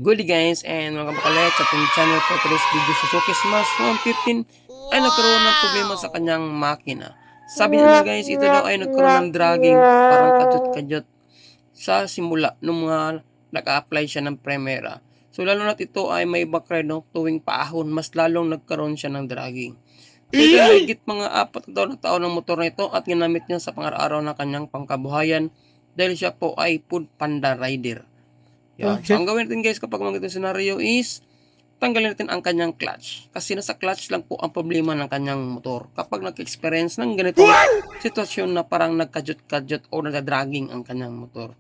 Good day guys and welcome back ulit sa ating channel. For today's video, Suzuki Smash 115 ay nagkaroon ng problema sa kanyang makina. Sabi naman guys, ito daw ay nagkaroon ng dragging, parang kadyot-kadyot sa simula nung mga naka-apply siya ng Primera. So lalo na't ito ay may backride, no? Tuwing paahon, mas lalong nagkaroon siya ng dragging. So ito ay higit mga 4 na taon ng motor na ito at ginamit niya sa pang-araw-araw ng kanyang pangkabuhayan dahil siya po ay food panda rider. Yan. So, ang gawin natin guys kapag mga ganitong scenario is tanggalin natin ang kanyang clutch. Kasi nasa clutch lang po ang problema ng kanyang motor. Kapag nag-experience ng ganitong sitwasyon na parang nagkadyot-kadyot o nagda-dragging ang kanyang motor.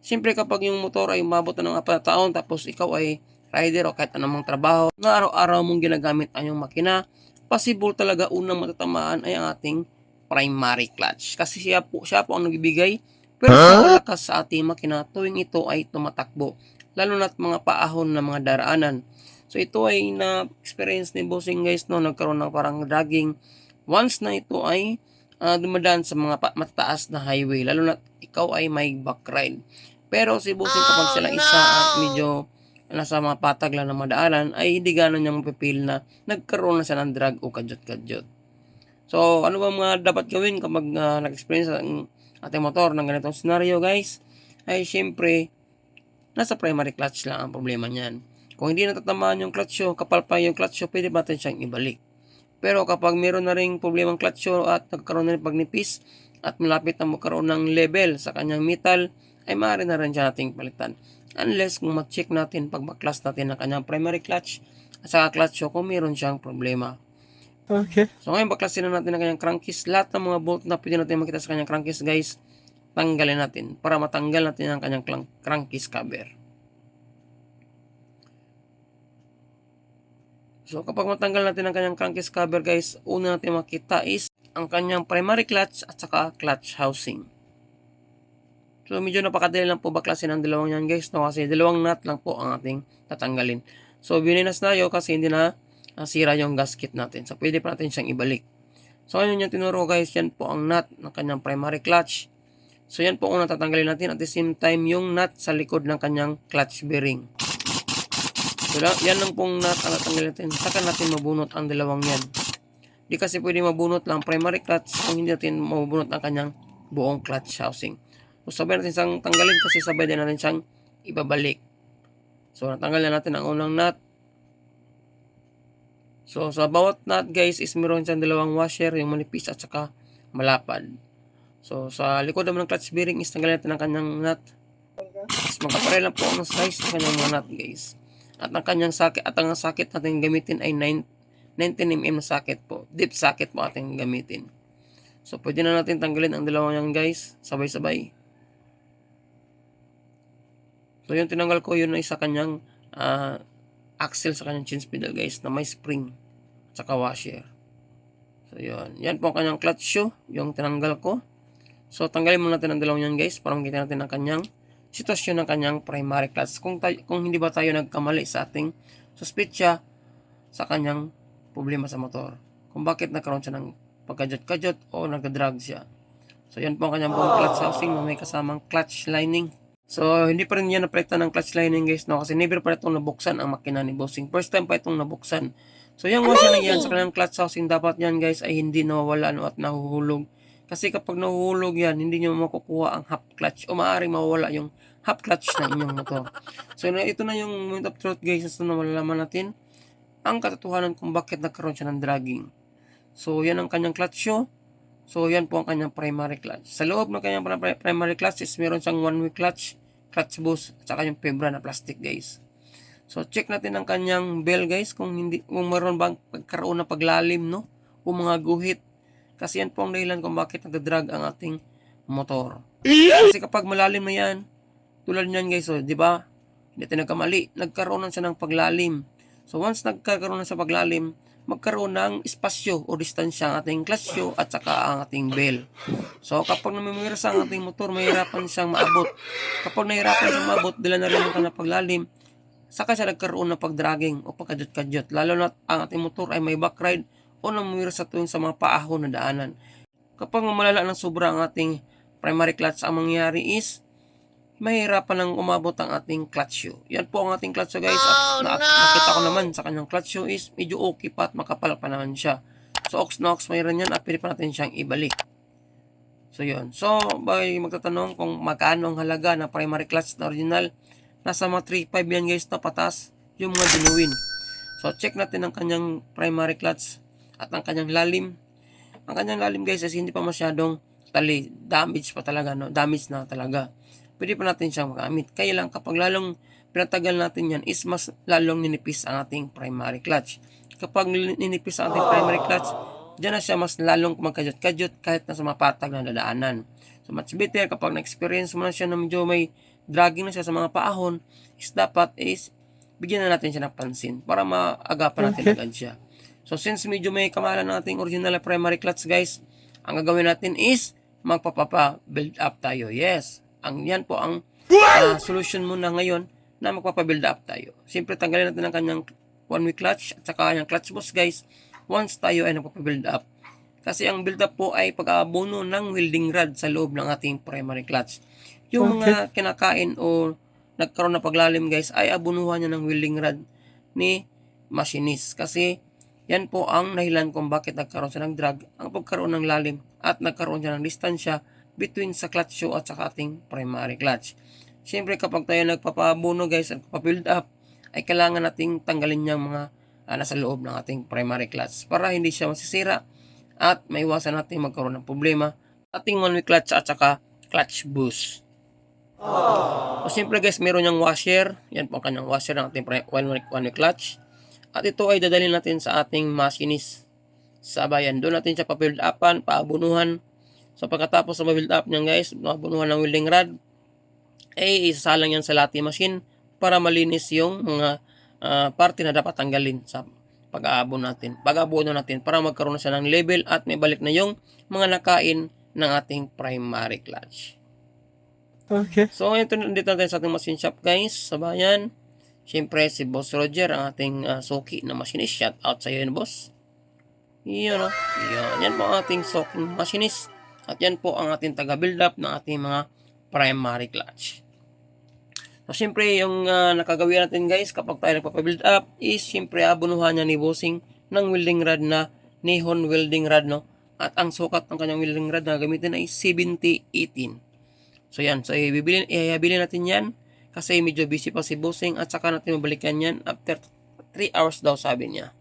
Siyempre kapag yung motor ay umabot na ng 4 na taon tapos ikaw ay rider o kahit anumang trabaho na araw-araw mong ginagamit ang iyong makina, possible talaga unang matatamaan ay ang ating primary clutch. Kasi siya po ang nagbibigay pero malakas sa ating makina tuwing ito ay tumatakbo, lalo na't mga paahon na mga daraanan. So ito ay na-experience ni Bossing guys, no, nagkaroon ng parang dragging once na ito ay dumadaan sa mga mataas na highway, lalo na't ikaw ay may backride. Pero si Bossing kapag sila isa at medyo nasa mga patag lang na madaanan, ay hindi gano'n niya mapipil na nagkaroon na siya ng drag o kadyot-kadyot. So ano ba mga dapat gawin kapag nag-experience ang ating motor ng ganitong scenario guys, ay syempre nasa primary clutch lang ang problema niyan. Kung hindi natatamaan yung clutch nyo, kapal pa yung clutch nyo, pwede natin siyang ibalik. Pero kapag meron na ring problemang clutch nyo at nagkaroon na rin pagnipis at malapit na magkaroon ng level sa kanyang metal, ay maaari na rin siya nating palitan. Unless kung ma-check natin pag baklas natin ang kanyang primary clutch at saka clutch nyo kung meron siyang problema. Okay. So ngayon baklasin na natin ang kanyang crankcase. Lahat ng mga bolt na pwede natin makita sa kanyang crankcase guys, tanggalin natin para matanggal natin ang kanyang crankcase cover. So kapag matanggal natin ang kanyang crankcase cover guys, una natin makita is ang kanyang primary clutch at saka clutch housing. So medyo napakadali lang po baklasin ang dalawang yan guys, no? Kasi dalawang nut lang po ang ating tatanggalin. So bininas na yun kasi hindi na sira yung gasket natin. So pwede pa natin siyang ibalik. So ayun yung tinuro guys, yan po ang nut ng kanyang primary clutch. So yan po ang tatanggalin natin at the same time yung nut sa likod ng kanyang clutch bearing. So yan lang pong nut ang tatanggalin natin. Saka natin mabunot ang dalawang yan. Di kasi pwede mabunot lang primary clutch kung hindi natin mabunot ang kanyang buong clutch housing. So sabay natin siyang tanggalin kasi sabay din natin siyang ibabalik. So natanggal na natin ang unang nut. So sa bawat nut guys is meron siyang dalawang washer, yung manipis at saka malapad. So sa likod naman ng clutch bearing is tanggalin natin ang kanyang nut. Mas magkapareho lang po ang size ng kanyang mga nut guys. At ang kanyang socket, at ang socket natin gamitin ay 19mm na socket po. Deep socket po ating gamitin. So pwede na natin tanggalin ang dalawang yan guys, sabay-sabay. So yung tinanggal ko yun ay sa kanyang axle sa kanyang change pedal guys na may spring at saka washer. So yun. Yan po ang kanyang clutch shoe, yung tinanggal ko. So tanggalin muna natin ang dalawang yan guys para makita natin ang kanyang sitwasyon ng kanyang primary clutch. Kung hindi ba tayo nagkamali sa ating suspetsya sa kanyang problema sa motor. Kung bakit nagkaroon siya ng pagkadyot-kadyot o nagda-drag siya. So yan po ang kanyang buong clutch housing na may kasamang clutch lining. So, hindi pa rin yan naprekta ng clutch lining guys, no? Kasi never pa itong nabuksan ang makina ni Bossing. First time pa itong nabuksan. So, yung washer na yan sa kanyang clutch housing, dapat yan guys ay hindi nawawala at nahuhulog. Kasi kapag nahuhulog yan, hindi nyo makukuha ang half clutch o maaaring mawawala yung half clutch ng inyong motor. So, ito na yung moment of truth guys, na malalaman natin ang katotohanan kung bakit nagkaroon siya ng dragging. So, yan ang kanyang clutch shoe. So, yan po ang kanyang primary clutch. Sa loob ng kanyang primary clutch is meron siyang one-way clutch boost, at saka yung fibra na plastic guys. So check natin ang kanyang bell guys kung meron bang pagkaroon ng paglalim, no, o mga guhit. Kasi yan po ang dahilan kung bakit nagda-drag ang ating motor. Kasi kapag malalim na yan, tulad niyan guys, so, di ba? Hindi tayo nagkamali, nagkaroon na siya ng paglalim. So once nagkaroon na sa paglalim, magkaroon ng espasyo o distansya ang ating clutch shoe at saka ang ating bell. So kapag namimiras ang ating motor, mahirapan siyang maabot. Kapag nahirapan siyang maabot, dila na rin ang kanyang paglalim, saka siya nagkaroon ng pagdragging o pagkadyot-kadyot. Lalo na ang ating motor ay may backride o namimiras sa tuwing sa mga paahon na daanan. Kapag malala ng sobra ang ating primary clutch, ang mangyayari is mahirapan ng umabot ang ating clutch shoe. Yan po ang ating clutch shoe guys. At nakita ko naman sa kanyang clutch shoe is medyo okay pa at makapal pa naman siya. So ox na ox mayroon yan at pwede pa natin siyang ibalik. So yun. So magtatanong kung magkano ang halaga ng primary clutch na original. Nasa mga 3.5 yan guys na patas yung mga genuine. So check natin ang kanyang primary clutch at ang kanyang lalim. Ang kanyang lalim guys is hindi pa masyadong damage pa talaga, no? Damage na talaga. Pwede pa natin siyang magamit. Kaya lang kapag lalong pinatagal natin yan is mas lalong ninipis ang ating primary clutch. Kapag ninipis ang ating primary clutch, dyan na siya mas lalong magkadyot-kadyot kahit nasa mapatag na dadaanan. So much better kapag na-experience mo na siya na medyo may dragging na siya sa mga paahon, is dapat is bigyan na natin siya ng pansin para maagapan natin agad siya. So since medyo may kamahalan ng ating original primary clutch guys, ang gagawin natin is magpapa-build up tayo. Yes. Yan po ang solution muna ngayon na magpapa-build up tayo. Siyempre tanggalin natin ang kanyang one-way clutch at saka yung clutch box guys once tayo ay nagpapa-build up. Kasi ang build up po ay pag-aabono ng welding rod sa loob ng ating primary clutch. Yung mga kinakain o nagkaroon na paglalim guys ay abunuhan niya ng welding rod ni machinist. Kasi yan po ang dahilan kung bakit nagkaroon siya ng drag, ang pagkaroon ng lalim at nagkaroon siya ng distansya between sa clutch shoe at sa ating primary clutch. Siyempre kapag tayo nagpapabuno guys at pabuild up, ay kailangan nating tanggalin yung mga nasa loob ng ating primary clutch para hindi siya masisira at maiwasan natin magkaroon ng problema ating one-way clutch at saka clutch boost. So siyempre guys, meron yung washer. Yan po ang kanyang washer ng ating one-way clutch. At ito ay dadalhin natin sa ating machinist sa bayan. Doon natin siya pa-build upan, paabunuhan. So pagkatapos sa build up niyan guys, mabunuhan ng welding rod, ay isasalang yan sa lati machine para malinis yung mga parte na dapat tanggalin sa pag-aabono natin. Pag-aabono natin para magkaroon na siya ng level at may balik na yung mga nakain ng ating primary clutch. Okay. So ito dito natin sa ating machine shop guys, sa bayan. Siyempre si Boss Roger, ang ating suki na machinist. Shout out sa iyo boss. Yun o. Yan po ang ating suki machinist. At yan po ang ating taga-build up ng ating mga primary clutch. So, siyempre, yung nakagawin natin guys, kapag tayo nagpapabuild up, is siyempre abunuhan niya ni Bossing ng welding rod na Nihon welding rod, no? At ang sukat ng kanyang welding rod na gamitin ay 70-18. So, yan. So, ihabilin natin yan kasi medyo busy pa si Bossing at saka natin mabalikan yan after 3 hours daw sabi niya.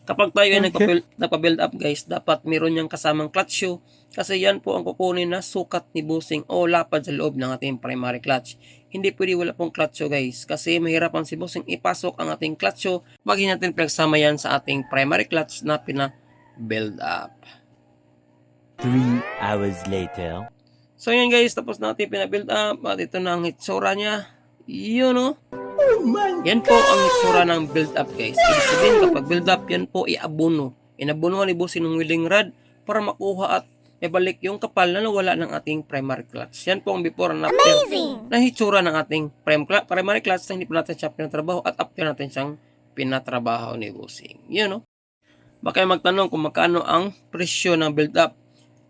Kapag tayo ay nagpa-build up guys, dapat meron niyang kasamang clutch shoe kasi yan po ang kukunin na sukat ni Bossing o lapad sa loob ng ating primary clutch. Hindi pwede wala pong clutch shoe guys kasi mahirapan si Bossing ipasok ang ating clutch shoe pag hindi natin pinagsama yan sa ating primary clutch na pina-build up. 3 hours later. So yan guys, tapos natin pina-build up at ito na ang hitsura niya. Yun o. Yan po ang itsura ng build up guys. Ibig sabihin kapag build up yan po iabuno. Inabunuhan ni Bossing ng welding rod para makuha at ibalik yung kapal na nawala ng ating primary clutch. Yan po ang before and after na hitsura ng ating primary clutch na hindi pa natin siya pinatrabaho at after natin siyang pinatrabaho ni Bossing. Yun o. Baka magtanong kung magkano ang presyo ng build up.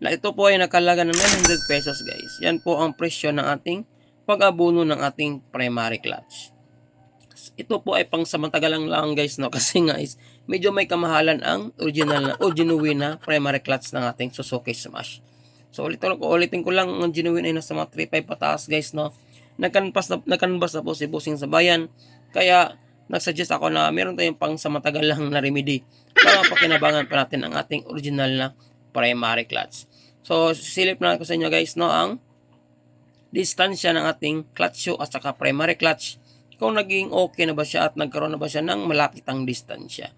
Na ito po ay nakalaga ng 900 pesos guys. Yan po ang presyo ng ating pag-abuno ng ating primary clutch. Ito po ay pang samantagalang lang guys, no? Kasi nga is medyo may kamahalan ang original na o genuine na primary clutch ng ating Suzuki Smash. So ulitin ko lang, ang genuine ay nasa mga 3.5 pataas guys, no? Nagkanbas na po si Bossing sa bayan. Kaya nagsuggest ako na meron tayong pang samantagalang na remedy para pakinabangan pa natin ang ating original na primary clutch. So silip na ko sa inyo guys, no, ang distansya ng ating clutch shoe at saka primary clutch kung naging okay na ba siya at nagkaroon na ba siya ng malapitang distansya.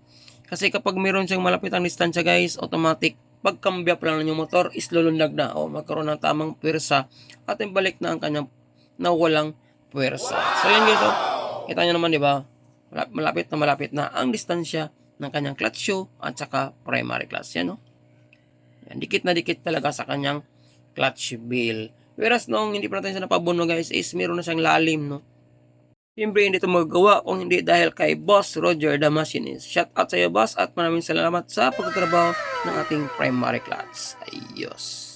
Kasi kapag meron siyang malapitang distansya guys, automatic pagkambya pa lang ng motor is lulundag na o magkaroon ng tamang pwersa at balik na ang kanyang nawalang pwersa. So yan guys, oh, kita nyo naman diba, malapit na ang distansya ng kanyang clutch shoe at saka primary clutch. Yan, oh. Yan, dikit na dikit talaga sa kanyang clutch bill. Whereas nung hindi pa natin siya napabuno guys, is meron na siyang lalim, no. Siyempre hindi ito magagawa kung hindi dahil kay Boss Roger the Machinist. Shout out sa iyo boss at maraming salamat sa pagtatrabaho ng ating primary clutch. Ayos.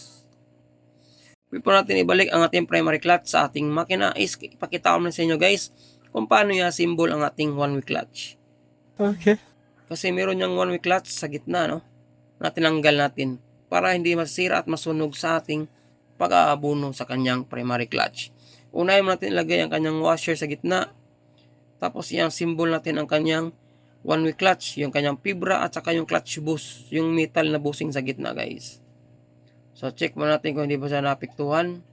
Before natin ibalik ang ating primary clutch sa ating makina is ipakita ko na sa inyo guys kung paano i-assemble ang ating one-way clutch. Okay. Kasi meron niyang one-way clutch sa gitna, no? Na tinanggal natin para hindi masira at masunog sa ating pag-aabuno sa kanyang primary clutch. Unahin natin ilagay ang kanyang washer sa gitna. Tapos i-assemble natin ang kanyang one-way clutch, yung kanyang fibra at saka yung clutch bush, yung metal na bushing sa gitna guys. So check muna natin kung hindi ba siya napiktuhan.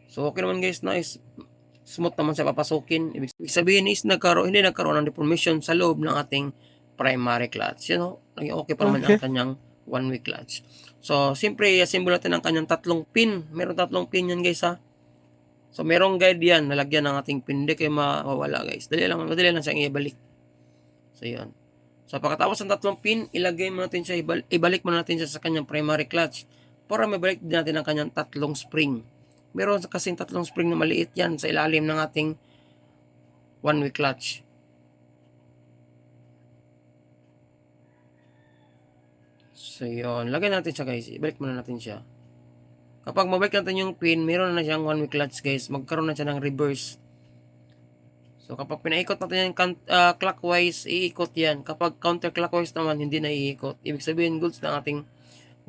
So okay naman guys, nice. Smooth naman siya papasukin. Ibig sabihin is hindi nagkaroon ng deformation sa loob ng ating primary clutch. You know, naging okay pa naman ang kanyang one-way clutch. So siyempre i-assemble natin ang kanyang tatlong pin. Meron tatlong pin yan guys ha. So merong guide yan, nalagyan ng ating pin. Hindi kayo mawawala guys. Madali lang siyang ibalik. So yun. So pagkatapos ng tatlong pin, ilagay mo natin siya, ibalik mo natin siya sa kanyang primary clutch para mabalik din natin ang kanyang tatlong spring. Meron kasing tatlong spring na maliit yan sa ilalim ng ating one-way clutch. So yun, lagay natin siya guys, ibalik muna natin siya. Kapag mabalik natin yung pin, meron na siyang one-way clutch guys, magkaroon na siya ng reverse. So kapag pinaikot natin yung clockwise, iikot yan. Kapag counterclockwise naman, hindi na iikot. Ibig sabihin, goods na ating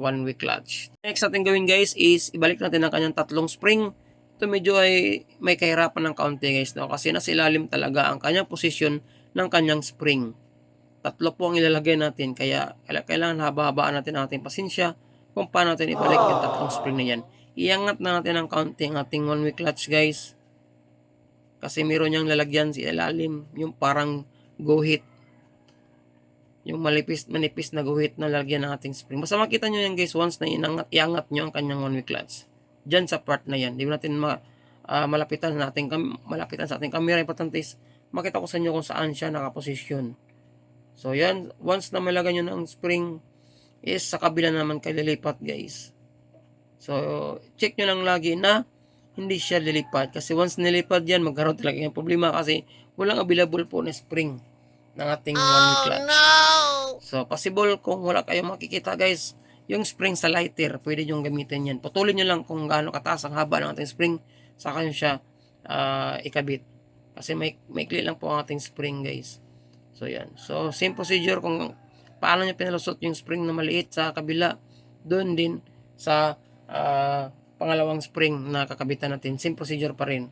one-way clutch. Next natin gawin guys is ibalik natin ang kanyang tatlong spring. Ito medyo ay may kahirapan ng kaunti guys, no? Kasi nasa ilalim talaga ang kanyang position ng kanyang spring. Tatlo po ang ilalagay natin, kaya kailangan haba-habaan natin ang ating pasensya kung paano natin ibalik yung tatlong spring na yan. Iangat na natin ang kaunti ang ating one-way clutch guys. Kasi meron niyang lalagyan sa ilalim, yung parang guhit. Yung manipis na guhit na lalagyan ng ating spring. Basta makita nyo yan guys, once na iangat nyo ang kanyang one-way clutch. Diyan sa part na yan. Di ba natin malapitan sa ating camera. Importante is makita ko sa inyo kung saan siya nakaposisyon. So yan, once na malagay nyo ng spring, is sa kabila naman kayo lilipat guys. So check nyo lang lagi na hindi siya lilipat. Kasi once nilipat yan, magkaroon talaga yung problema kasi walang available po na spring ng ating one-way clutch. No! So, possible kung wala kayong makikita guys, yung spring sa lighter, pwede nyo gamitin yan. Putulin nyo lang kung gaano kataas ang haba ng ating spring, saka nyo siya ikabit. Kasi maikli lang po ang ating spring guys. So, yan. So, same procedure kung paano nyo pinalusot yung spring na maliit sa kabila, doon din sa pangalawang spring na kakabitan natin. Same procedure pa rin.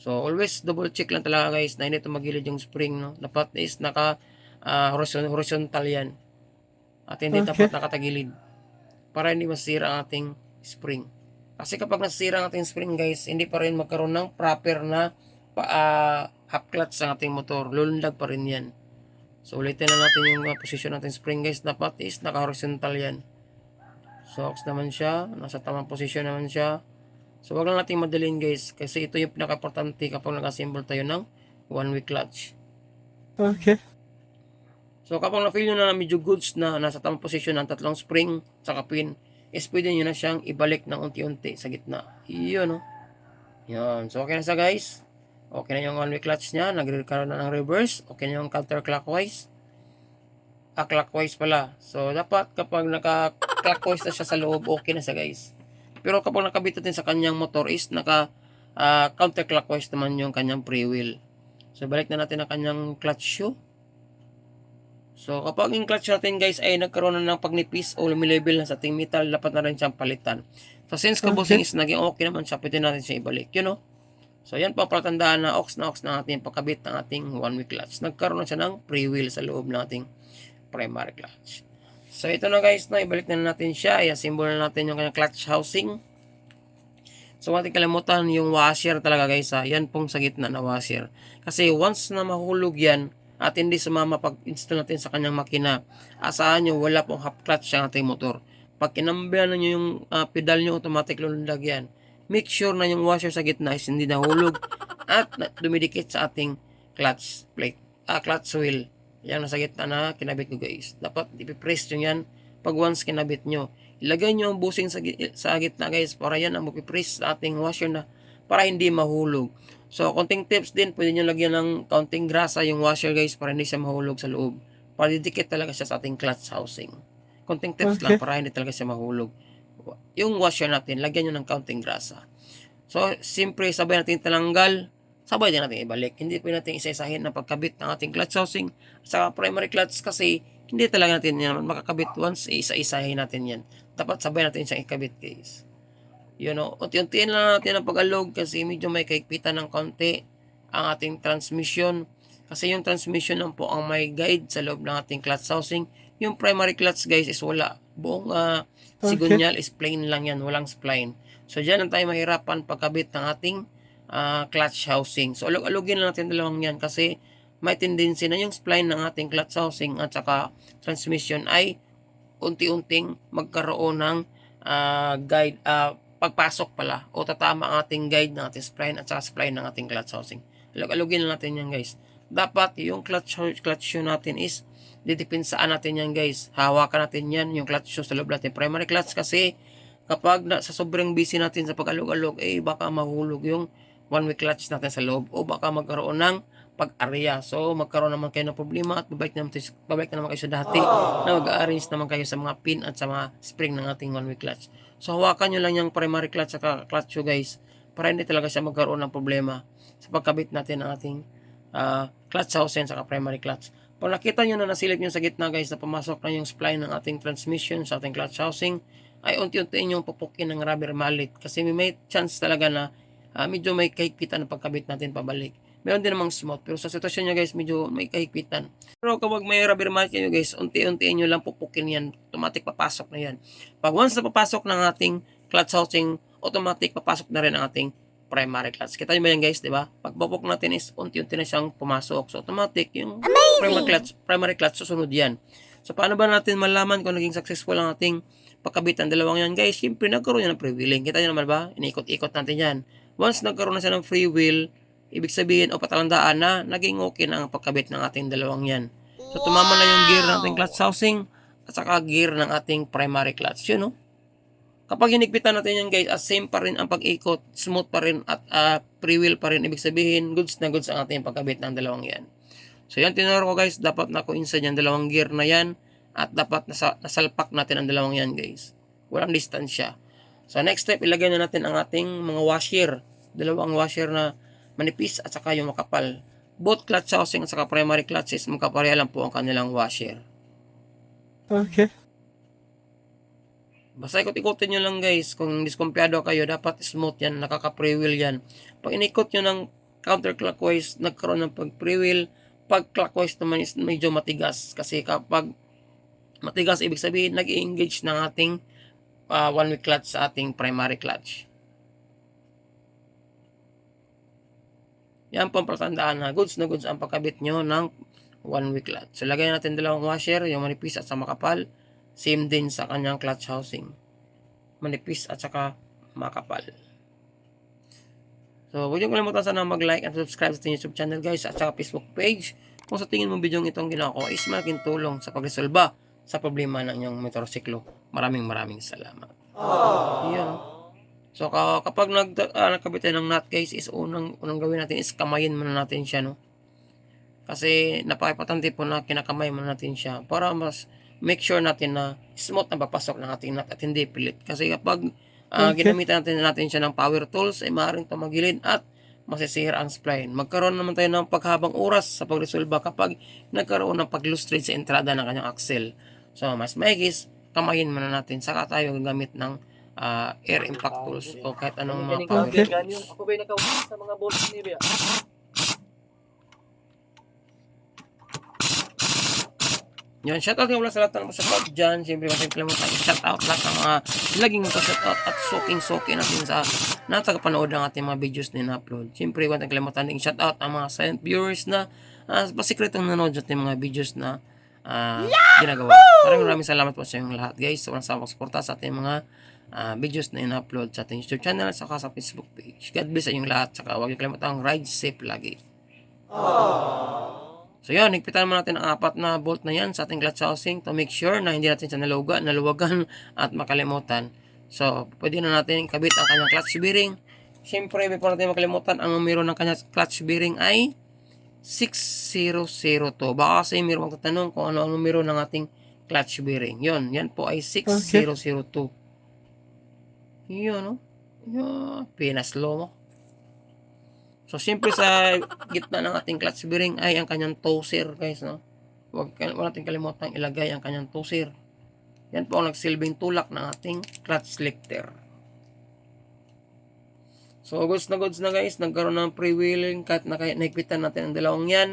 So, always double check lang talaga guys na hindi ito magilid yung spring. No? Dapat is naka horizontal yan. At hindi dapat nakatagilid. Para hindi masira ang ating spring. Kasi kapag nasira ang ating spring guys, hindi pa rin magkaroon ng proper na half clutch sa ating motor. Lulundag pa rin yan. So, ulitin na natin yung position natin spring guys. Dapat is naka horizontal yan. So, ox naman siya. Nasa tamang posisyon naman siya. So, wag lang natin madalhin guys. Kasi ito yung pinaka-importante kapag nag-assemble tayo ng one-way clutch. Okay. So, kapag na-feel nyo na medyo goods na nasa tamang posisyon ng tatlong spring sa pin, is pwede nyo na siyang ibalik ng unti-unti sa gitna. Yun, no? Yun. So, okay na siya guys. Okay na yung one-way clutch niya. Nagre-recover na ng reverse. Okay na yung counterclockwise. Clockwise pala. So, dapat kapag naka-clockwise na siya sa loob, okay na siya guys. Pero kapag nakabit natin sa kanyang motor is counterclockwise naman yung kanyang pre-wheel. So, balik na natin ang kanyang clutch shoe. So, kapag yung clutch natin guys ay nagkaroon na ng pagnipis o lumilevel na sa ating metal, dapat na rin siyang palitan. So, since kabusing is naging okay naman siya, pwede natin siya ibalik. You know? So, yan po palatandaan na ox na ating pagkabit ng ating one-way clutch. Nagkaroon na siya ng pre-wheel sa loob ng ating primary clutch. So, ito na guys, no, ibalik na natin siya. I-assemble na natin yung kanyang clutch housing. So, ating kalimutan yung washer talaga guys. Yan pong sa gitna na washer. Kasi once na mahulog yan at hindi sumama pag-install natin sa kanyang makina, asahan nyo wala pong half clutch ang ating motor. Pag kinambihan nyo yung pedal nyo, automatic lulundag yan. Make sure na yung washer sa gitna is hindi nahulog at dumidikit sa ating clutch plate, clutch wheel. Yan nasa gitna na kinabit ko guys. Dapat ipipress nyo yan pag once kinabit nyo. Ilagay nyo ang bushing sa gitna guys para yan ang mapipress sa ating washer na para hindi mahulog. So, konting tips din, pwede nyo lagyan ng kaunting grasa yung washer guys para hindi siya mahulog sa loob. Para didikit talaga siya sa ating clutch housing. Konting tips lang para hindi talaga siya mahulog. yung washer natin, lagyan nyo ng kaunting grasa. So, siyempre, sabay natin talanggal, sabay din natin ibalik. Hindi po natin isa-isahin na pagkabit ng ating clutch housing at saka primary clutch kasi hindi talaga natin yan makakabit once, isa-isahin natin yan. Dapat sabay natin siyang ikabit, guys. Unti-untiin lang natin ang pag-alog kasi medyo may kahigpitan ng konti ang ating transmission. Kasi yung transmission lang po ang may guide sa loob ng ating clutch housing. Yung primary clutch, guys, is wala. Buong sigunyal is plain lang yan, walang spline. So, dyan lang tayo mahirapan pagkabit ng ating clutch housing. So, alog-alogin lang natin dalawang yan kasi may tendency na yung spline ng ating clutch housing at saka transmission ay unti-unting magkaroon ng guide, pagpasok pala o tatama ang ating guide ng ating spline at saka spline ng ating clutch housing. Alog-alogin lang natin yan, guys. Dapat yung clutch shoe natin is didepinsaan natin yan, guys. Hawakan natin yan, yung clutch shoe sa loob natin. Primary clutch kasi kapag sa sobrang busy natin sa pag-alog-alog, baka mahulog yung one-way clutch natin sa loob o baka magkaroon ng pag-area. So, magkaroon naman kayo ng problema at babalik na naman kayo sa dati na mag-arrange naman kayo sa mga pin at sa mga spring ng ating one-way clutch. So, hawakan nyo lang yung primary clutch at clutch shoe, guys, para hindi talaga siya magkaroon ng problema sa pagkabit natin ng ating clutch housing sa primary clutch. Pag nakita nyo na nasilip nyo sa gitna, guys, na pumasok na yung spline ng ating transmission sa ating clutch housing, ay unti-untiin yung pupukin ng rubber mallet kasi may chance talaga na medyo may kahigpitan na pagkabit natin pabalik. Meron din namang smooth, pero sa sitwasyon nyo, guys, medyo may kahigpitan. Pero kapag may rubber mallet kayo, guys, unti-untiin nyo lang pupukin yan, automatic papasok na yan. Pag once na papasok ng ating clutch housing, automatic papasok na rin ang ating primary clutch. Kita nyo ba yan, guys, di ba? Pag pupuk natin is unti-unti na siyang pumasok. So, automatic yung primary clutch, susunod yan. So, paano ba natin malaman kung naging successful ang ating pagkabit ng dalawang yan, guys? Siyempre, nagkaroon yan ng freewheeling. Kita nyo naman ba? Iniikot-ikot natin yan. Once nagkaroon na siya ng free wheel, ibig sabihin o patalandaan na naging okay na ang pagkabit ng ating dalawang yan. So, tumama na yung gear ng ating clutch housing at saka gear ng ating primary clutch. Yun, no? Kapag hinigpitan natin yan, guys, same pa rin ang pag-ikot, smooth pa rin at free wheel pa rin. Ibig sabihin, goods na goods ang ating pagkabit ng dalawang yan. So, yan tinuro ko, guys. Dapat na-coincide yung dalawang gear na yan at dapat nasalpak natin ang dalawang yan, guys. Walang distansya. So, next step, ilagay na natin ang ating mga washer. Dalawang washer na manipis at saka yung makapal. Both clutch housing at saka primary clutches, magkapareha lang po ang kanilang washer. Okay. Basta ikot-ikotin nyo lang, guys. Kung diskumpiyado kayo, dapat smooth yan, nakaka-pre-wheel yan. Pag inikot nyo ng counterclockwise, nagkaroon ng pag-pre-wheel. Pag clockwise naman is medyo matigas. Kasi kapag matigas, ibig sabihin, nag-engage ng ating one-way clutch sa ating primary clutch. Yan po ang patandaan na goods ang pagkabit nyo ng one-way clutch. So, lagay natin dalawang washer, yung manipis at sa makapal. Same din sa kanyang clutch housing. Manipis at saka makapal. So, huwag nyo kalimutan sana mag-like and subscribe sa ating YouTube channel, guys, at saka Facebook page. Kung sa tingin mo video itong ginawa ko is malaking tulong sa pagresolba sa problema ng inyong motorsiklo. Maraming salamat. Yan. So, kapag nagkabit tayo ng nut, guys, is unang gawin natin is kamayin muna natin siya, no? Kasi napaka-importante po na kinakamay muna natin siya para mas make sure natin na smooth na papasok ng ating nut at hindi pilit. Kasi kapag ginamitan natin siya ng power tools, ay maaaring tumagilid at masisira ang spline. Magkaroon naman tayo ng paghabang oras sa pagresolba kapag nagkaroon ng pag-lustrate sa entrada ng kanyang axle. So, mas maigis, kamayin muna natin. Saka tayo gagamit ng air impact tools o kahit anong mga power tools. Ako ba'y nakauwi sa mga bolts ni Bea? Yan, shoutout nga pala sa lahat ng shoutout dyan. Siyempre, kasi kalimutan i-shoutout lahat ng mga laging shoutout at soking natin sa natagapanood ng ating mga videos na in-upload. Siyempre, huwag kalimutan din shoutout ang mga silent viewers na pasikretong nanood sa ating mga videos na ginagawa. Maraming salamat po sa inyong lahat, guys. Sa walang sawang suporta sa ating mga videos na in-upload sa ating YouTube channel at saka sa Facebook page. God bless sa inyong lahat. Saka huwag kalimutan ride safe lagi. So yun, higpitan naman natin ang 4 na bolt na yan sa ating clutch housing to make sure na hindi natin siya naluwagan at makalimutan. So, pwede na natin kabit ang kanyang clutch bearing. Siyempre, before natin makalimutan, ang numero ng kanyang clutch bearing ay 6002. Baka kasi mayroong magtatanong kung ano ang numero ng ating clutch bearing. Yun, yan po ay 6002. Yun, no? Yun, pinaslow mo. So, siyempre sa gitna ng ating clutch bearing ay ang kanyang toser, guys, no? Huwag natin kalimutan ilagay ang kanyang toser. Yan po ang nagsilbing tulak ng ating clutch selector. So, goods na guys, nagkaroon ng freewheeling kahit nahigpitan natin ang dalawang yan,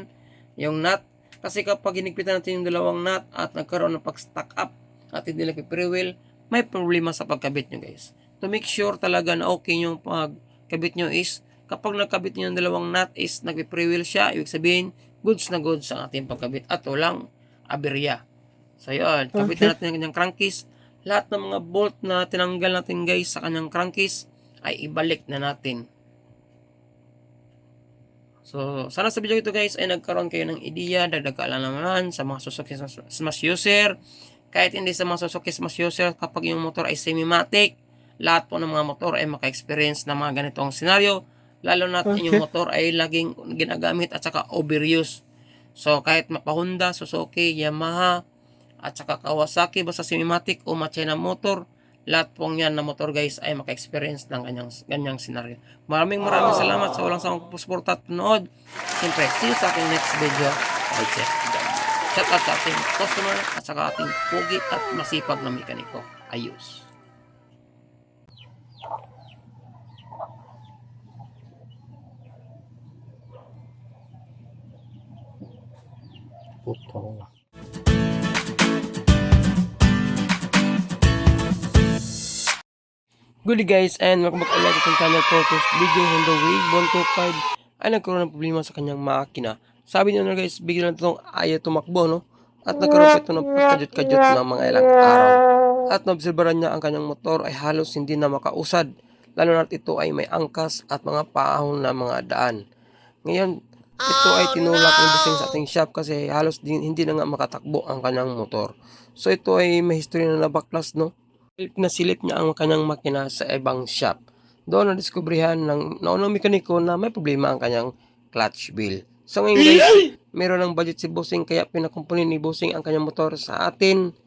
yung nut. Kasi kapag hinigpitan natin yung dalawang nut at nagkaroon ng pag-stack up at hindi nag-freewheel, may problema sa pagkabit nyo guys. To make sure talaga na okay yung pagkabit nyo is, kapag nagkabit nyo yung dalawang nut is nag-freewheel siya, ibig sabihin, goods na goods ang ating pagkabit at walang aberya. So, yun, kabitin natin ang kanyang crankcase. Lahat ng mga bolt na tinanggal natin guys sa kanyang crankcase, ay ibalik na natin. So, sana sa video ito guys ay nagkaroon kayo ng ideya, dagdag kaalaman sa mga Suzuki Smash user. Kahit hindi sa mga Suzuki Smash user, kapag yung motor ay semi-matic, lahat po ng mga motor ay maka-experience ng mga ganitong senaryo. Lalo na yung motor ay laging ginagamit at saka overuse. So, kahit mapa Honda, Suzuki, Yamaha, at saka Kawasaki, basta semi-matic o Machina motor, lahat pong yan na motor guys ay maka-experience ng ganyang senaryo. Maraming salamat sa walang sawang suporta at panood. Siyempre, see you sa ating next video. Bye, check. Shout out sa ating customer at saka ating pugi at masipag na mekaniko. Ayos. Puto. Good guys, and welcome back ulit sa ating channel for this video. Honda Wave 125 ay nagkaroon ng problema sa kanyang makina. Sabi niyo na guys, bigyan lang itong ayaw tumakbo, no? At nagkaroon pa ito ng pagkadyot-kadyot ng mga ilang araw. At naobserbahan niya ang kanyang motor ay halos hindi na makausad, lalo na ito ay may angkas at mga paahon na mga daan. Ngayon, ito ay tinulak ng busing sa ating shop kasi halos hindi na nga makatakbo ang kanyang motor. So ito ay may history na nabaklas, no? Nasilip niya ang kanyang makina sa ibang shop. Doon na-discoveryhan ng naunang mekaniko na may problema ang kanyang clutch wheel. So ngayon guys, meron ng budget si Bossing kaya pinakumpuni ni Bossing ang kanyang motor sa atin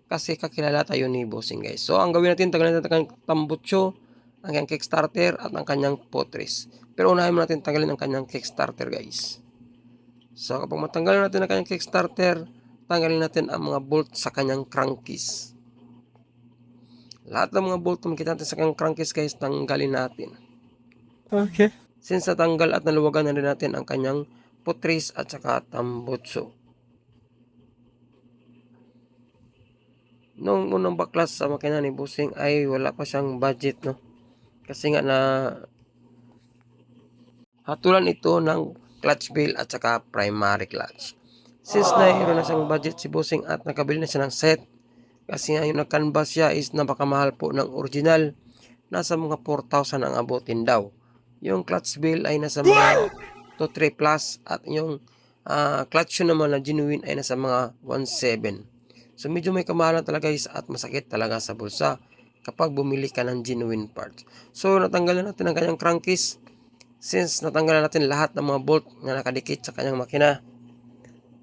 kasi kakilala tayo ni Bossing guys. So ang gawin natin, tanggalin natin ang kanyang tambutso, ang kanyang kickstarter at ang kanyang potris. Pero unahin mo natin tanggalin ang kanyang kickstarter guys. So kapag matanggalin natin ang kanyang kickstarter, tanggalin natin ang mga bolt sa kanyang crankcase. Lahat ng mga bolt na makita natin sa kanyang crankcase guys, tanggalin natin. Okay. Since natanggal at naluwagan na rin natin ang kanyang potris at saka tambutso. Noong unang baklas sa makina ni Bossing ay wala pa siyang budget, no? Kasi nga na hatulan ito ng clutch wheel at saka primary clutch. Since mayroon na siyang budget si Bossing at nakabili na siya ng set, kasi nga yung nag-canvas siya is napakamahal po ng original. Nasa mga 4,000 ang abutin daw. Yung clutch wheel ay nasa mga 2-3 plus at yung clutch yun naman na genuine ay nasa mga 1.7. So medyo may kamahalan talaga guys at masakit talaga sa bulsa kapag bumili ka ng genuine parts. So natanggalan natin ang kanyang crankcase. Since natanggalan natin lahat ng mga bolt na nakadikit sa kanyang makina,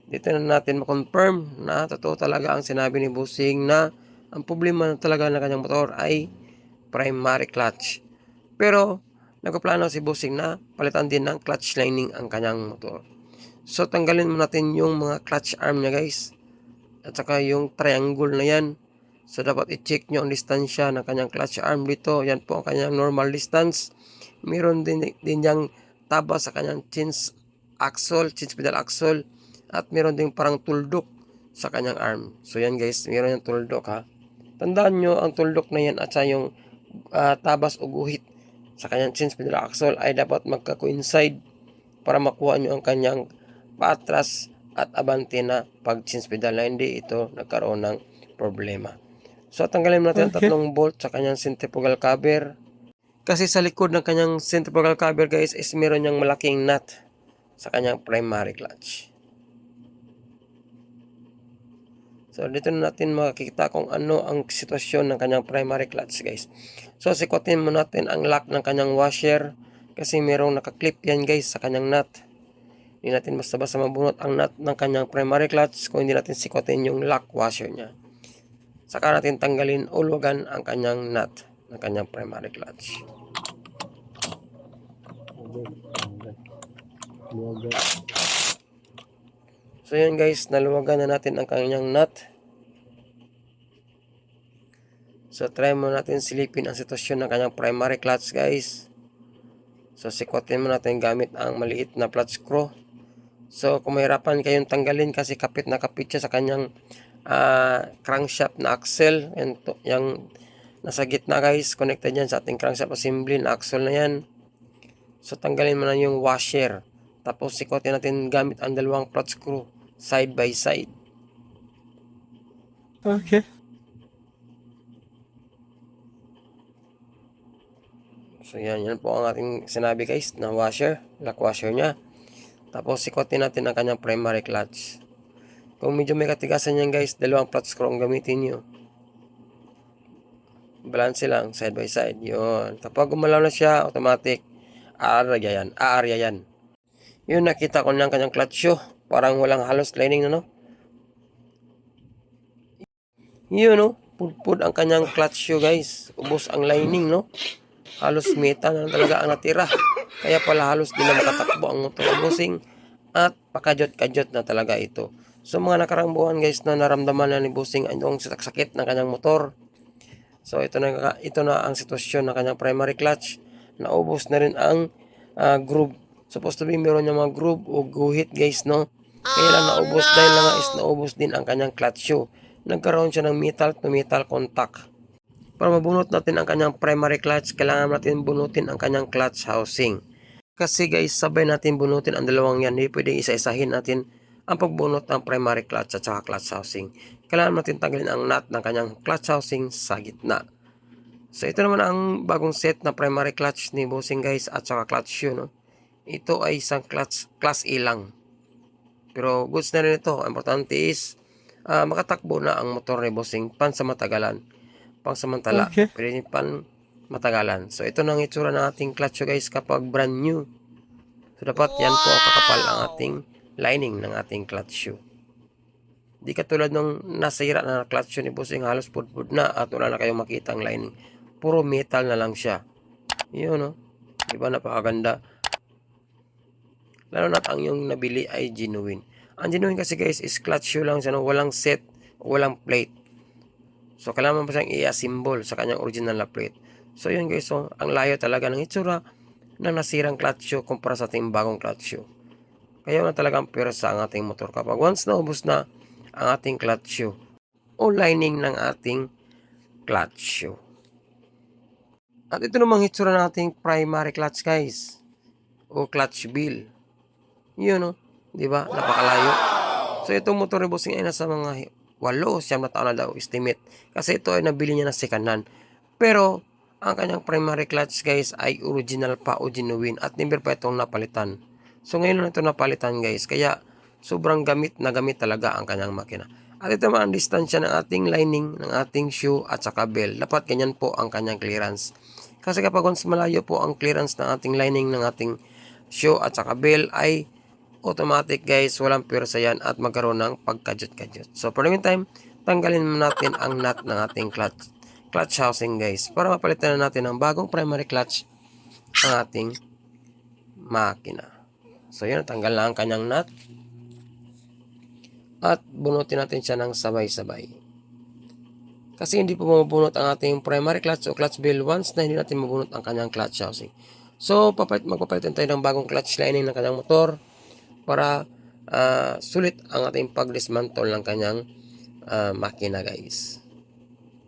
dito na natin ma-confirm na totoo talaga ang sinabi ni Bossing na ang problema talaga ng kanyang motor ay primary clutch. Pero nagpaplano si Bossing na palitan din ng clutch lining ang kanyang motor. So tanggalin mo natin yung mga clutch arm niya guys. At saka yung triangle na yan. So dapat i-check nyo ang distansya ng kanyang clutch arm dito. Yan po ang kanyang normal distance. Meron din yung taba sa kanyang change pedal axle. At meron din parang tuldok sa kanyang arm. So yan guys, meron yung tuldok ha. Tandaan nyo ang tuldok na yan at sa yung tabas o guhit sa kanyang change pedal axle ay dapat magka-coincide para makuha nyo ang kanyang paatras at abante na pag change pedal na hindi ito nagkaroon ng problema. So tanggalin natin ang tatlong bolt sa kanyang centrifugal cover. Kasi sa likod ng kanyang centrifugal cover guys is meron niyang malaking nut sa kanyang primary clutch. So dito na natin makikita kung ano ang sitwasyon ng kanyang primary clutch guys. So sikutin mo natin ang lock ng kanyang washer kasi merong nakaklip yan guys sa kanyang nut. Hindi natin basta-basta mabunot ang nut ng kanyang primary clutch kung hindi natin sikutin yung lock washer niya. Saka natin tanggalin o luwagan ang kanyang nut. ng kanyang primary clutch. So yun guys, naluwagan na natin ang kanyang nut. So try mo natin silipin ang sitwasyon ng kanyang primary clutch guys. So sikotin mo natin gamit ang maliit na clutch screw. So kung mahirapan kayong tanggalin kasi kapit na kapit siya sa kanyang crankshaft na axle. Yung nasa gitna guys, connected yan sa ating crankshaft assembly na axle na yan. So tanggalin mo na yung washer. Tapos sikotin natin gamit ang dalawang clutch screw side by side. Okay. So yan po ang ating sinabi guys na washer, lock washer niya. Tapos sikotin natin ang kanyang primary clutch. Kung medyo may katigasan yan guys, dalawang clutch screw ang gamitin nyo. Balance lang, side by side. Yun. Kapag gumalaw na siya, automatic, aarya yan. Yun, nakita ko ng kanyang clutch shoe. Parang walang halos lining na, no? Yun, no? Pudpud ang kanyang clutch shoe guys. Ubos ang lining, no? Halos metal na talaga ang natira. Kaya pala halos din na makatakbo ang motor bossing. At pakajot-kajot na talaga ito. So mga nakarang buwan guys na naramdaman na ni bossing ang sakit ng kanyang motor. So ito na ang sitwasyon ng kanyang primary clutch. Naubos na rin ang groove. Supposed to be meron niya mga groove o guhit guys, no? Kaya lang naubos dahil lang is naubos din ang kanyang clutch shoe. Nagkaroon siya ng metal to metal contact. Para mabunot natin ang kanyang primary clutch, kailangan natin bunutin ang kanyang clutch housing. Kasi guys, sabay natin bunutin ang dalawang yan. Hindi pwedeng isa-isahin natin ang pagbunot ng primary clutch at saka clutch housing. Kailangan natin tanggalin ang nut ng kanyang clutch housing sa gitna. So ito naman ang bagong set na primary clutch ni bossing guys at saka clutch shoe, no? Ito ay isang class A lang. Pero goods na rin ito. Ang importante is makatakbo na ang motor ni bossing pansamantala. Okay. Pwede pan matagalan. So ito na ang itsura ng ating clutch shoe guys kapag brand new. So dapat yan po kakapal ang ating lining ng ating clutch shoe. Di katulad ng nasira na clutch shoe ni bossing, halos pudpud na at wala na kayong makita ang lining. Puro metal na lang siya. Yun, no? Diba napakaganda? Lalo na ang yung nabili ay genuine. Ang genuine kasi guys is clutch shoe lang siya, no? Walang set, walang plate. So kailangan mo siyang i-assemble sa kanyang original na plate. So yun guys, so, ang layo talaga ng itsura ng nasirang clutch shoe kumpara sa ating bagong clutch shoe. Kaya na talagang pwersa ang ating motor kapag once na ubos na ang ating clutch shoe o lining ng ating clutch shoe. At ito namang itsura ng ating primary clutch guys o clutch bill. Yun, no? Diba? Napakalayo. So itong motor ni bossing ay nasa mga 8-9 na taon na daw estimate. Kasi ito ay nabili niya na second hand. Pero ang kanyang primary clutch guys ay original pa o genuine at never pa itong napalitan. So ngayon lang ito napalitan guys. Kaya sobrang gamit na gamit talaga ang kanyang makina. At ito naman ang distansya ng ating lining, ng ating shoe at saka bell. Dapat ganyan po ang kanyang clearance. Kasi kapag once malayo po ang clearance ng ating lining, ng ating shoe at saka bell ay automatic guys, walang pwersa yan at magkaroon ng pagkajut-kajut. So for the meantime, tanggalin natin ang nut ng ating clutch housing guys para mapalitan na natin ang bagong primary clutch ng ating makina. So yun, tanggal na ang kanyang nut at bunutin natin siya ng sabay-sabay. Kasi hindi po mabunot ang ating primary clutch o clutch bell once na hindi natin mabunot ang kanyang clutch housing. So magpapalitan tayo ng bagong clutch lining ng kanyang motor para sulit ang ating pag-dismantle ng kanyang makina guys.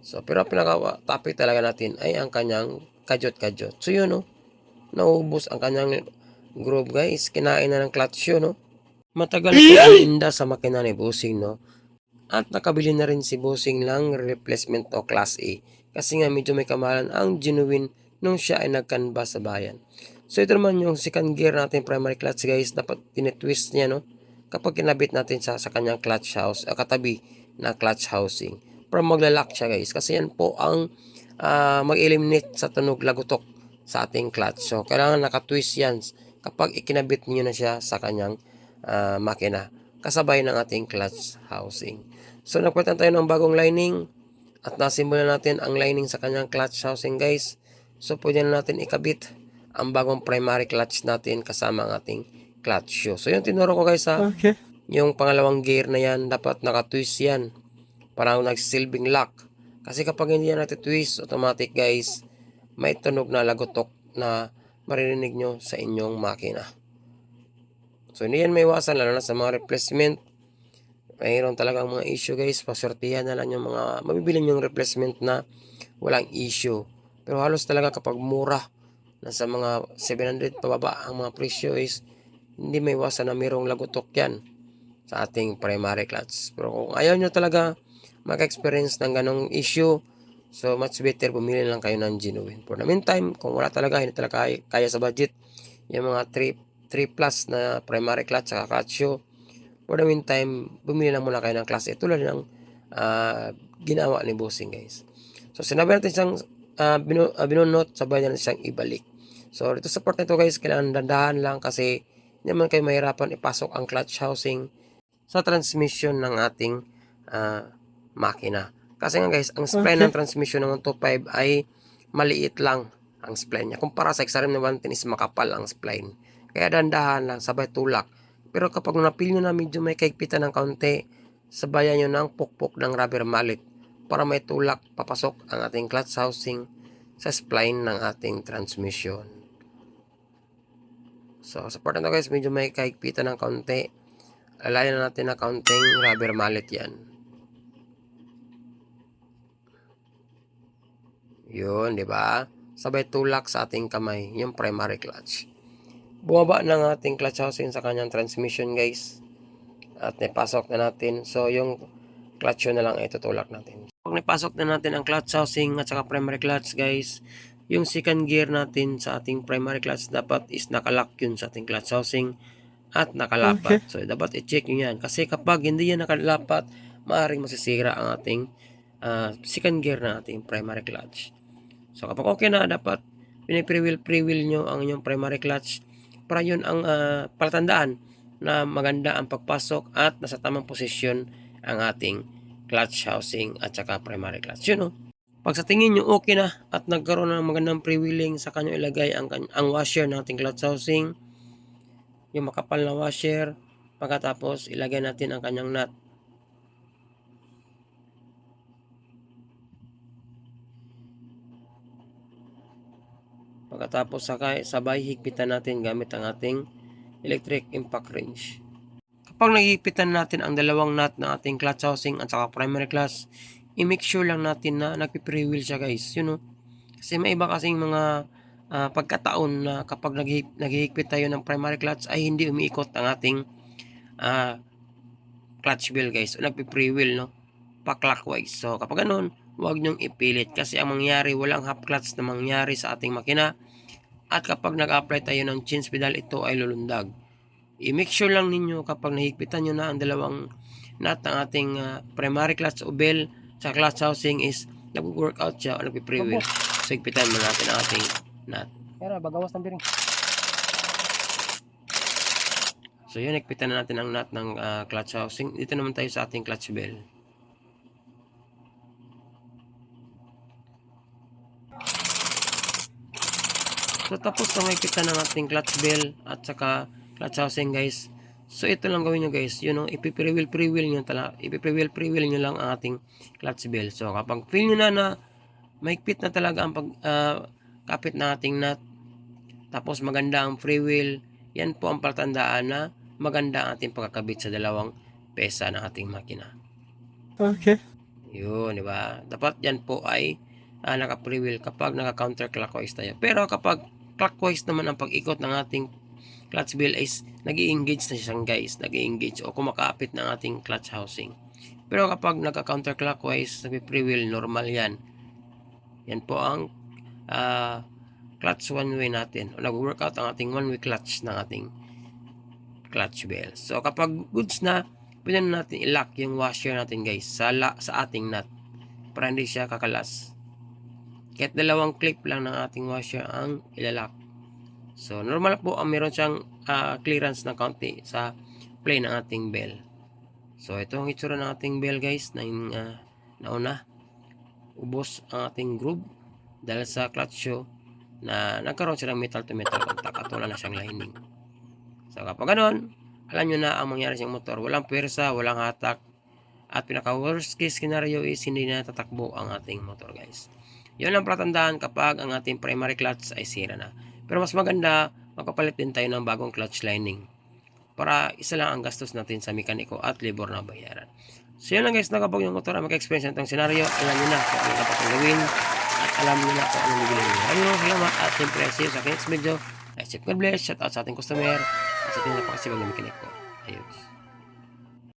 So pero pinaka-topic talaga natin ay ang kanyang kajot-kajot. So yun, no? Naubos ang kanyang groove guys. Kinain na ng clutch yun, no? Matagal po ang inda sa makina ni bossing, no? At nakabili na rin si bossing lang replacement o class A. Kasi nga medyo may kamahalan ang genuine nung siya ay nagkanba sa bayan. So ito naman yung second gear natin primary clutch guys. Dapat tinitwist niya, no? Kapag kinabit natin sa kanyang clutch house, katabi na clutch housing. Para maglalak siya guys. Kasi yan po ang mag-eliminate sa tunog lagutok sa ating clutch. So kailangan nakatwist yan kapag ikinabit niyo na siya sa kanyang makina. Kasabay ng ating clutch housing. So nagpalitan tayo ng bagong lining at nasimulan natin ang lining sa kanyang clutch housing guys. So pwede na natin ikabit ang bagong primary clutch natin kasama ang ating clutch shoe. So yung tinuro ko guys ha, yung pangalawang gear na yan, dapat naka-twist yan. Parang nagsisilbing lock. Kasi kapag hindi yan natin-twist, automatic guys, may tunog na lagotok na maririnig nyo sa inyong makina. So hindi yan may iwasan, lalo na sa mga replacement. Mayroon talagang mga issue guys, pasortihan na lang yung mga mabibili yung replacement na walang issue. Pero halos talaga kapag mura, nasa mga 700 pababa ang mga presyo is hindi may iwasan na mayroong lagotok yan sa ating primary clutch. Pero kung ayaw nyo talaga maka-experience ng ganong issue, so much better bumili lang kayo ng genuine. For the meantime, kung wala talaga, hindi talaga kaya sa budget, yung mga 3 plus na primary clutch sa clutch shoe, for the meantime, bumili lang muna kayo ng class A tulad ng ginawa ni Bossing guys. So sinabi natin siyang binunot, sabay natin siyang ibalik. So dito sa part na ito guys, kailangan dandahan lang kasi hindi naman kayo mahirapan ipasok ang clutch housing sa transmission ng ating makina. Kasi nga guys, ang spline ng transmission ng 125 ay maliit lang ang spline niya. Kumpara sa XRM na 110 is makapal ang spline. Kaya dandahan lang, sabay tulak. Pero kapag napil nyo na medyo may kaigpitan ng kaunti, sabayan nyo ng pukpok ng rubber mallet para may tulak papasok ang ating clutch housing sa spline ng ating transmission. So sa part na guys, medyo may kaigpitan ng kaunti. Alayan na natin na kaunting rubber mallet yan. Yun, di ba? Sabay tulak sa ating kamay, yung primary clutch. Bumaba ng ating clutch housing sa kanyang transmission guys. At napasok na natin. So yung clutch na lang ay tutulak natin. Pag napasok na natin ang clutch housing at saka primary clutch guys, yung second gear natin sa ating primary clutch dapat is nakalock yun sa ating clutch housing at nakalapat. So dapat i-check nyo yan. Kasi kapag hindi yan nakalapat, maaaring masisira ang ating second gear na ating primary clutch. So kapag okay na, dapat pre-wheel nyo ang inyong primary clutch para yun ang palatandaan na maganda ang pagpasok at nasa tamang posisyon ang ating clutch housing at saka primary clutch. Yun o. Pag sa tingin nyo okay na at nagkaroon ng magandang pre-wheeling, sa kanyo ilagay ang washer ng ating clutch housing, yung makapal na washer. Pagkatapos ilagay natin ang kanyang nut. Pagkatapos sabay higpitan natin gamit ang ating electric impact wrench. Kapag nagigpitan natin ang dalawang nut ng ating clutch housing at saka primary clutch, i-make sure lang natin na nagpi-pre-wheel siya guys. You know? Kasi may iba kasing mga pagkataon na kapag naghihigpit tayo ng primary clutch ay hindi umiikot ang ating clutch wheel guys. O nagpi-pre-wheel, no? Pa-clockwise. So kapag ganun, huwag nyong ipilit kasi ang mangyari, walang half clutch na mangyari sa ating makina. At kapag nag-apply tayo ng change pedal, ito ay lulundag. I-make sure lang ninyo kapag nahigpitan nyo na ang dalawang nut ng ating primary clutch o bell sa clutch housing is nag-workout siya o nagpi-pre-wheel. So higpitan mo natin ang ating nut. Pero bagawas ng biring. So yun, higpitan na natin ang nut ng clutch housing. Dito naman tayo sa ating clutch bell. So tapos na makikita ng ating clutch bell at saka clutch housing guys. So ito lang gawin nyo guys, you know, ipi-pre-wheel nyo lang ang ating clutch bell. So kapag feel nyo na mahigpit na talaga ang kapit na ating nut, tapos maganda ang pre-wheel, yan po ang palatandaan na maganda ang ating pagkakabit sa dalawang pesa ng ating makina. Okay. Yun, di ba? Dapat yan po ay naka-pre-wheel kapag naka-counterclockwise tayo. Pero kapag clockwise naman ang pag-ikot ng ating clutch bell is nag-i-engage na siya guys, nag-i-engage o kumakapit ng ating clutch housing. Pero kapag nagka-counterclockwise, nagpi-pre-wheel, normal yan. Yan po ang clutch one way natin o nag-workout ang ating one way clutch ng ating clutch bell. So kapag goods na, pwede na natin i-lock yung washer natin guys sa ating nut para hindi siya kakalas. Kahit dalawang clip lang ng ating washer ang ilalak. So normal po ang meron siyang clearance na kaunti sa plane ng ating bell. So ito ang itsura ng ating bell guys na nauna. ubos ang ating groove dahil sa clutch shoe na nagkaroon siya ng metal to metal contact at wala na siyang lining. So kapag ganun, alam nyo na ang mangyari sa motor. Walang pwersa, walang hatak, at pinaka worst case scenario is hindi na tatakbo ang ating motor, guys. Yun ang palatandaan kapag ang ating primary clutch ay sira na. Pero mas maganda, magpapalit din tayo ng bagong clutch lining para isa lang ang gastos natin sa mekaniko at labor na bayaran. So yun lang guys, na kapag yung motor ay maka-experience ng itong senaryo, alam nyo na kung ano dapat ang gawin at alam nyo na kung anong bibili nyo. Maraming salamat at siyempre see you sa next video. God bless, shout out sa ating customer at sa ating napakasibag na mekaniko. Ayos.